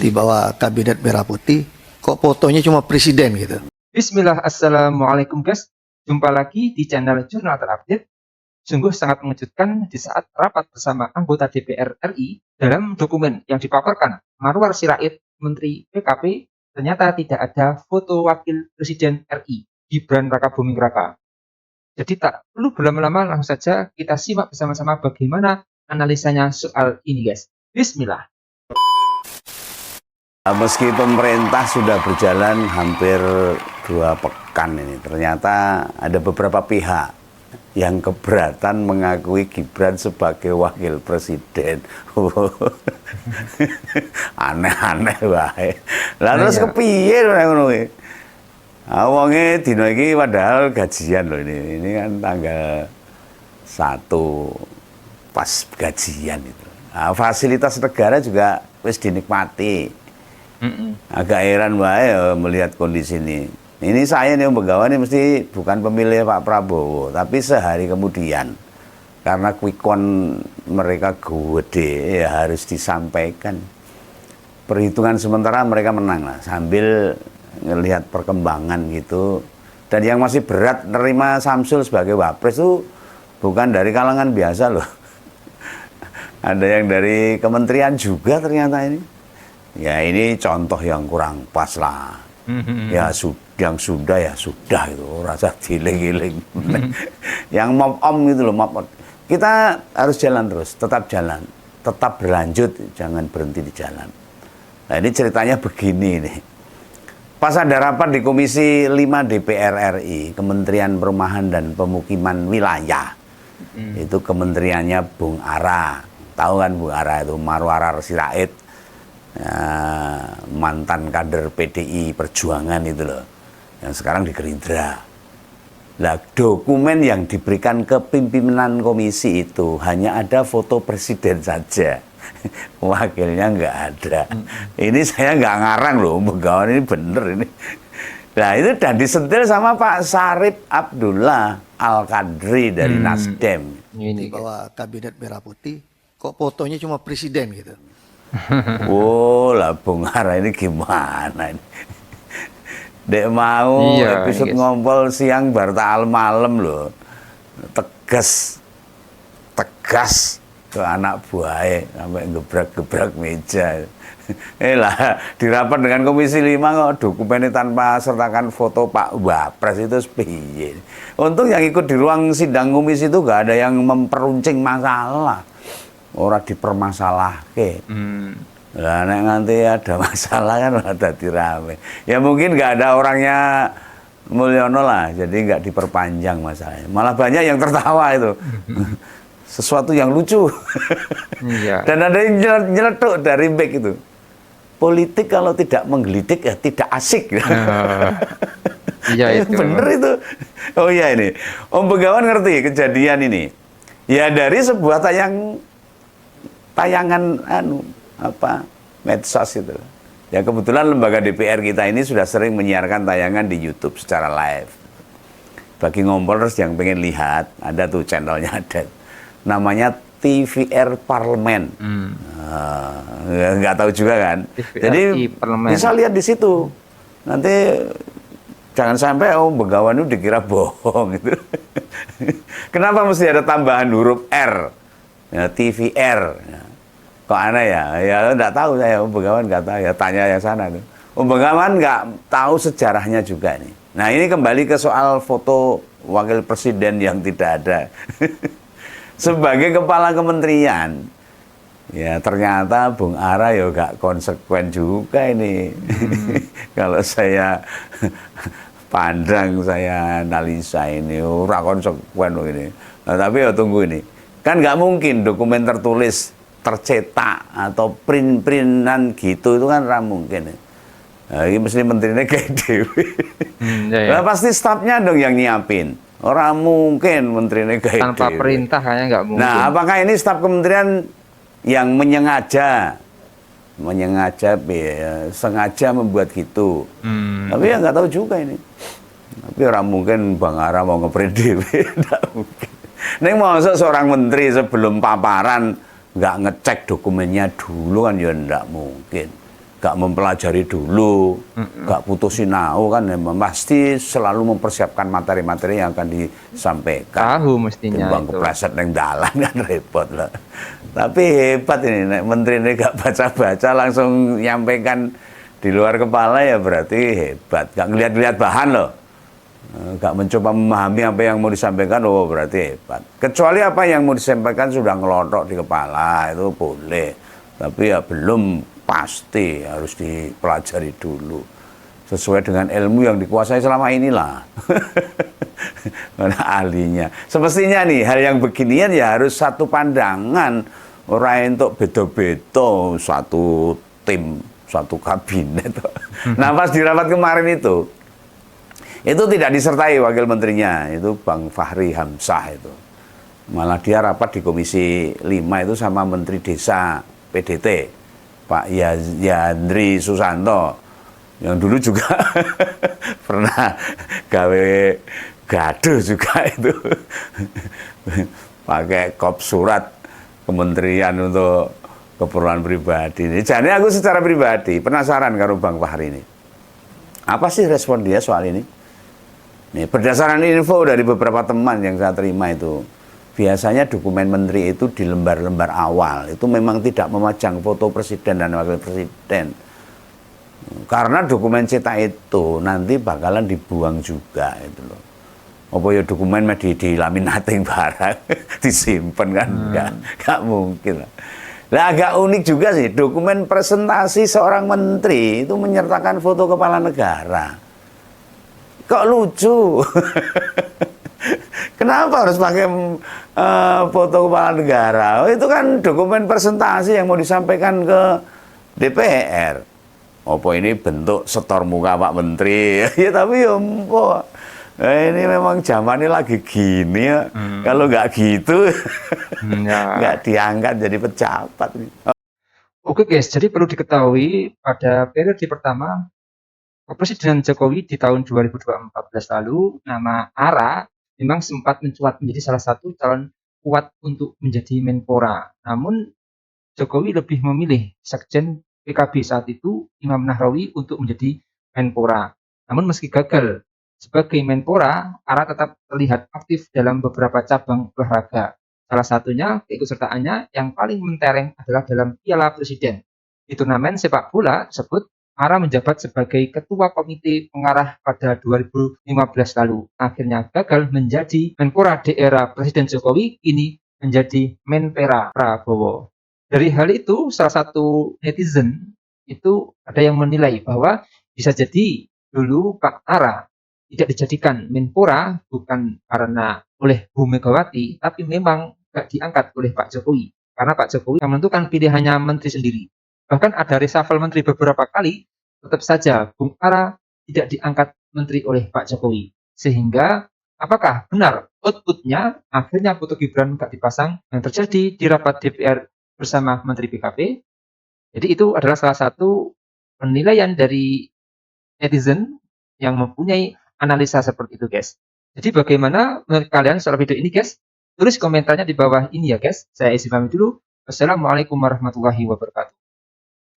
di bawah kabinet merah putih, kok fotonya cuma presiden gitu. Bismillah, Assalamualaikum guys. Jumpa lagi di channel Jurnal Terupdate. Sungguh sangat mengejutkan di saat rapat bersama anggota DPR RI dalam dokumen yang dipaparkan Marwar Sirait, Menteri PKP, ternyata tidak ada foto Wakil Presiden RI, Gibran Rakabuming Raka. Jadi tak perlu berlama-lama, langsung saja kita simak bersama-sama bagaimana analisanya soal ini guys. Bismillah. Meski pemerintah sudah berjalan hampir 2 pekan ini, ternyata ada beberapa pihak yang keberatan mengakui Gibran sebagai wakil presiden. Aneh-aneh wae. Lah terus kepiye ngono kuwi? Wonge dina iki padahal gajian loh ini. Ini kan tanggal 1 pas gajian itu. Nah, fasilitas negara juga wis dinikmati. Agak heran wae ya melihat kondisi ini. Ini saya nih pegawai ini mesti bukan pemilih Pak Prabowo, tapi sehari kemudian karena quick count mereka gede ya harus disampaikan. Perhitungan sementara mereka menang lah sambil ngelihat perkembangan gitu. Dan yang masih berat nerima Samsul sebagai wapres itu bukan dari kalangan biasa loh. Ada yang dari kementerian juga ternyata ini. Ya ini contoh yang kurang pas lah. Ya yang sudah ya sudah itu rasa giling-giling. Yang mop om gitu loh, mop. Kita harus jalan terus, tetap jalan, tetap berlanjut, jangan berhenti di jalan. Nah ini ceritanya begini nih. Pas ada rapat di Komisi 5 DPR RI, Kementerian Perumahan dan Pemukiman Wilayah. Itu kementeriannya Bung Ara. Tahu kan Bung Ara itu Marwar Sirait. Mantan kader PDI Perjuangan itu loh, yang sekarang di Gerindra. Nah, dokumen yang diberikan ke pimpinan komisi itu hanya ada foto presiden saja, wakilnya nggak ada. Ini saya nggak ngarang loh, pegawai ini bener ini. Nah itu dan disentil sama Pak Syarif Abdullah Al-Qadri dari Nasdem. Di bawah kabinet merah putih, kok fotonya cuma presiden gitu. Oh lah Bung Ara ini gimana ini? Dek mau episode ngompol siang bartaal malam loh, tegas ke anak buahnya sampai gebrak-gebrak meja. Lah di rapat dengan Komisi 5 kok dokumennya tanpa sertakan foto Pak Wapres itu piye. Untung yang ikut di ruang sidang komisi itu gak ada yang memperuncing masalah. Orang dipermasalahke. Lah nek nganti ada masalah kan ada dirame. Ya mungkin nggak ada orangnya Mulyono lah, jadi nggak diperpanjang masalahnya. Malah banyak yang tertawa itu. Sesuatu yang lucu. Iya. Dan ada yang nyeletuk dari back itu. Politik kalau tidak menggelitik ya tidak asik. Iya itu. Bener itu. Oh iya ini. Om Begawan ngerti kejadian ini. Ya dari sebuah tayangan medsos itu. Ya kebetulan lembaga DPR kita ini sudah sering menyiarkan tayangan di YouTube secara live. Bagi ngompolers yang pengen lihat, ada tuh channelnya ada. Namanya TVR Parlemen. Nggak tahu juga kan. Jadi bisa lihat di situ. Nanti jangan sampai Begawan itu dikira bohong gitu. Kenapa mesti ada tambahan huruf R? Ya, TVR. Ya. Kok aneh ya? Ya enggak tahu saya, Begawan enggak tahu ya, tanya yang sana tuh. Begawan enggak tahu sejarahnya juga nih. Nah, ini kembali ke soal foto wakil presiden yang tidak ada. Sebagai kepala kementerian, ya ternyata Bung Ara ya enggak konsekuen juga ini. Kalau saya pandang, saya analisa ini ora konsekuen ini. Nah, tapi ya tunggu ini. Kan nggak mungkin dokumen tertulis, tercetak atau print-printan gitu itu kan nggak mungkin. Nah, ini mesti menterinya kayak dewi. Nah, pasti stafnya dong yang nyiapin. Orang mungkin menterinya kayak tanpa perintah kayaknya nggak mungkin. Nah, apakah ini staf kementerian yang sengaja membuat gitu? Tapi ya nggak tahu juga ini. Tapi orang mungkin Bang Ara mau ngeprint dewi, nggak mungkin. Ini maksud seorang menteri sebelum paparan nggak ngecek dokumennya dulu kan ya enggak mungkin. gak mempelajari dulu, gak putusin nau kan, pasti selalu mempersiapkan materi-materi yang akan disampaikan. Tahu mestinya Timbang itu. kepleset neng dalan kan repot lah. Tapi hebat ini, nek menteri ini gak baca-baca langsung nyampaikan di luar kepala ya berarti hebat. Gak ngeliat-ngeliat bahan loh. Gak mencoba memahami apa yang mau disampaikan, oh berarti hebat. Kecuali apa yang mau disampaikan sudah ngelotok di kepala, itu boleh. Tapi ya belum pasti, harus dipelajari dulu. Sesuai dengan ilmu yang dikuasai selama inilah. Mana ahlinya. Semestinya nih, hal yang beginian ya harus satu pandangan. Orang untuk beto-beto satu tim, satu kabinet. Nah pas di rapat kemarin itu tidak disertai wakil menterinya, itu Bang Fahri Hamzah itu. Malah dia rapat di Komisi 5 itu sama Menteri Desa PDT, Pak Yandri Susanto, yang dulu juga pernah gawe gaduh juga itu. Pakai kop surat kementerian untuk keperluan pribadi. Jadi aku secara pribadi penasaran karo Bang Fahri ini. Apa sih respon dia soal ini? Nih, berdasarkan info dari beberapa teman yang saya terima itu, biasanya dokumen menteri itu di lembar-lembar awal itu memang tidak memajang foto presiden dan wakil presiden. Karena dokumen cetak itu nanti bakalan dibuang juga itu loh. Apa ya dokumen di laminating barang disimpan kan? Enggak mungkin. Nah, agak unik juga sih, dokumen presentasi seorang menteri itu menyertakan foto kepala negara. Kok lucu? Kenapa harus pakai foto kepala negara? Oh, itu kan dokumen presentasi yang mau disampaikan ke DPR. Apa ini bentuk setor muka Pak Menteri? Ya tapi ya empok. Ini memang zamannya lagi gini ya. Kalau nggak gitu, nggak diangkat jadi pejabat. Oke guys, jadi perlu diketahui pada periode pertama Presiden Jokowi di tahun 2014 lalu, nama ARA memang sempat mencuat menjadi salah satu calon kuat untuk menjadi Menpora. Namun Jokowi lebih memilih Sekjen PKB saat itu, Imam Nahrawi, untuk menjadi Menpora. Namun meski gagal sebagai Menpora, ARA tetap terlihat aktif dalam beberapa cabang olahraga. Salah satunya keikutsertaannya yang paling mentereng adalah dalam Piala Presiden. Di turnamen sepak bola tersebut, ARA menjabat sebagai Ketua Komite Pengarah pada 2015 lalu. Akhirnya gagal menjadi Menpora di era Presiden Jokowi, kini menjadi Menpera Prabowo. Dari hal itu, salah satu netizen itu ada yang menilai bahwa bisa jadi dulu Pak ARA tidak dijadikan Menpora bukan karena oleh Bu Megawati, tapi memang tidak diangkat oleh Pak Jokowi. Karena Pak Jokowi yang menentukan pilihannya menteri sendiri. Bahkan ada reshuffle menteri beberapa kali, tetap saja Bung ARA tidak diangkat menteri oleh Pak Jokowi. Sehingga apakah benar outputnya akhirnya foto Gibran nggak dipasang yang terjadi di rapat DPR bersama Menteri PKP? Jadi itu adalah salah satu penilaian dari netizen yang mempunyai analisa seperti itu guys. Jadi bagaimana menurut kalian soal video ini guys? Tulis komentarnya di bawah ini ya guys. Saya isi pamit dulu. Wassalamualaikum warahmatullahi wabarakatuh.